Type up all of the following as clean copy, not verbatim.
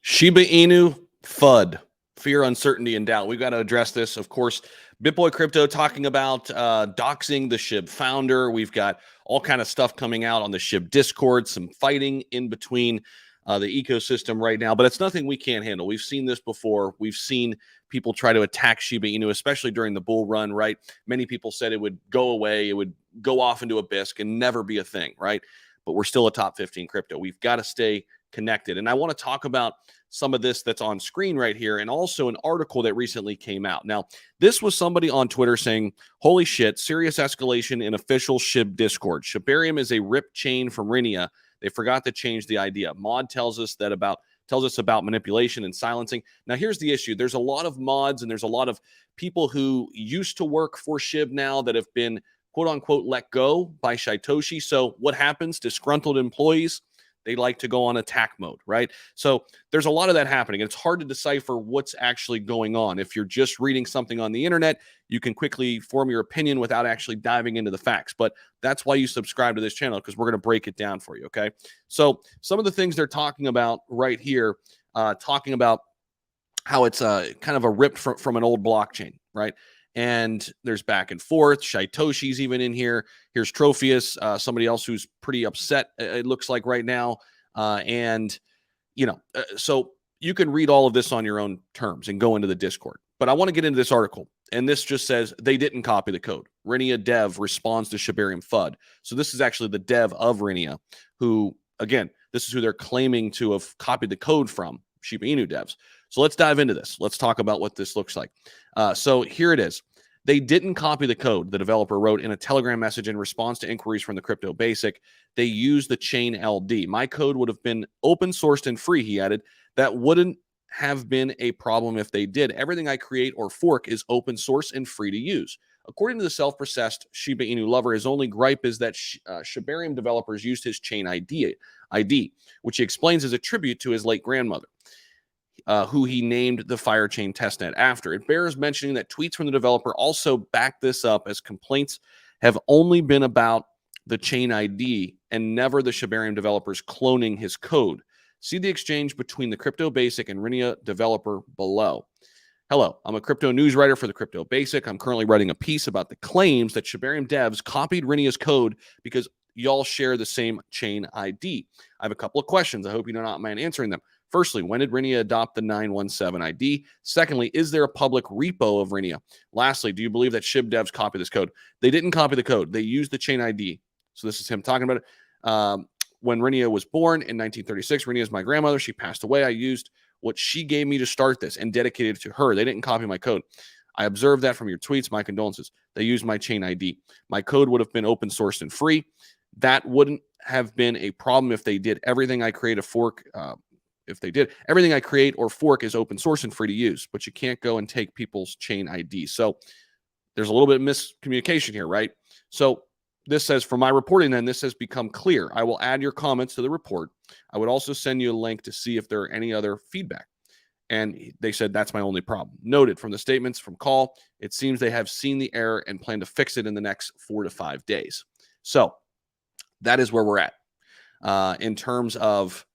Shiba Inu Fud, fear, uncertainty, and doubt. We've got to address this. Of course, BitBoy Crypto talking about doxing the SHIB founder. We've got all kind of stuff coming out on the SHIB Discord, some fighting in between the ecosystem right now, but it's nothing we can't handle. We've seen this before. We've seen people try to attack Shiba Inu, especially during the bull run, right? Many people said it would go away, it would go off into a bisque and never be a thing, right? But we're still a top 15 crypto. We've got to stay connected. And I want to talk about some of this that's on screen right here, and also an article that recently came out. Now, this was somebody on Twitter saying, holy shit, serious escalation in official SHIB Discord. Shibarium is a rip chain from Rinia. They forgot to change the idea. Mod tells us about manipulation and silencing. Now, here's the issue. There's a lot of mods and there's a lot of people who used to work for SHIB now that have been, quote unquote, let go by Shytoshi. So what happens? Disgruntled employees, they like to go on attack mode, right? So there's a lot of that happening. It's hard to decipher what's actually going on. If you're just reading something on the internet, you can quickly form your opinion without actually diving into the facts. But that's why you subscribe to this channel, because we're going to break it down for you, okay? So some of the things they're talking about right here, talking about how it's kind of a rip from an old blockchain, right? And there's back and forth. Shytoshi's even in here. Here's Trophius, somebody else who's pretty upset, it looks like right now. So you can read all of this on your own terms and go into the Discord. But I want to get into this article. And this just says they didn't copy the code. Rinia dev responds to Shibarium FUD. So this is actually the dev of Rinia, who, again, this is who they're claiming to have copied the code from, Shiba Inu devs. So let's dive into this. Let's talk about what this looks like. So here it is. They didn't copy the code the developer wrote in a Telegram message in response to inquiries from the Crypto Basic. They used the chain LD. My code would have been open sourced and free, he added. That wouldn't have been a problem if they did. Everything I create or fork is open source and free to use. According to the self-processed Shiba Inu lover, his only gripe is that Shibarium developers used his chain ID, which he explains is a tribute to his late grandmother, who he named the Firechain testnet after. It bears mentioning that tweets from the developer also back this up, as complaints have only been about the chain ID and never the Shibarium developers cloning his code. See the exchange between the Crypto Basic and Rinia developer below. Hello, I'm a crypto news writer for the Crypto Basic. I'm currently writing a piece about the claims that Shibarium devs copied Rinia's code because y'all share the same chain ID. I have a couple of questions. I hope you do not mind answering them. Firstly, when did Rinia adopt the 917 ID? Secondly, is there a public repo of Rinia? Lastly, do you believe that SHIB devs copy this code? They didn't copy the code. They used the chain ID. So this is him talking about it. When Rinia was born in 1936, Rinia is my grandmother. She passed away. I used what she gave me to start this and dedicated it to her. They didn't copy my code. I observed that from your tweets. My condolences. They used my chain ID. My code would have been open sourced and free. That wouldn't have been a problem if they did. Everything I create everything I create or fork is open source and free to use, but you can't go and take people's chain ID. So there's a little bit of miscommunication here, right? So this says, for my reporting, then this has become clear. I will add your comments to the report. I would also send you a link to see if there are any other feedback. And they said, that's my only problem. Noted from the statements from Call, it seems they have seen the error and plan to fix it in the next 4 to 5 days. So that is where we're at in terms of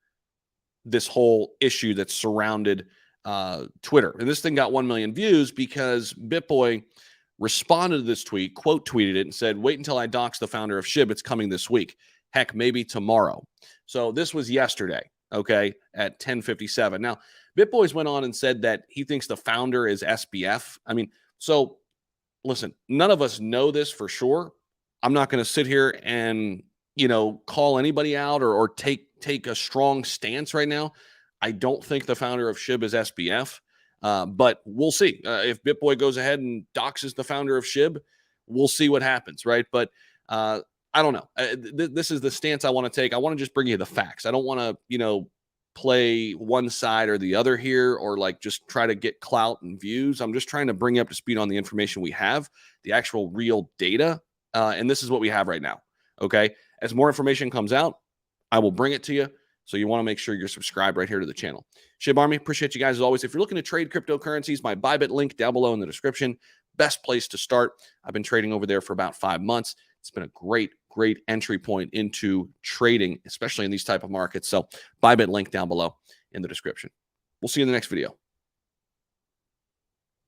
this whole issue that surrounded Twitter. And this thing got 1 million views because BitBoy responded to this tweet, quote tweeted it, and said, wait until I dox the founder of SHIB. It's coming this week. Heck, maybe tomorrow. So this was yesterday, okay, at 10:57. Now, BitBoys went on and said that he thinks the founder is SBF. I mean, so listen, none of us know this for sure. I'm not going to sit here and, call anybody out or take a strong stance right now. I don't think the founder of SHIB is SBF. But we'll see. If BitBoy goes ahead and doxes the founder of SHIB, we'll see what happens, right? But I don't know. This is the stance I want to take. I want to just bring you the facts. I don't want to, play one side or the other here, or like just try to get clout and views. I'm just trying to bring you up to speed on the information we have, the actual real data. And this is what we have right now. Okay. As more information comes out, I will bring it to you. So you want to make sure you're subscribed right here to the channel. SHIB Army, appreciate you guys as always. If you're looking to trade cryptocurrencies, my Bybit link down below in the description. Best place to start. I've been trading over there for about 5 months. It's been a great entry point into trading, especially in these type of markets. So Bybit link down below in the description. We'll see you in the next video.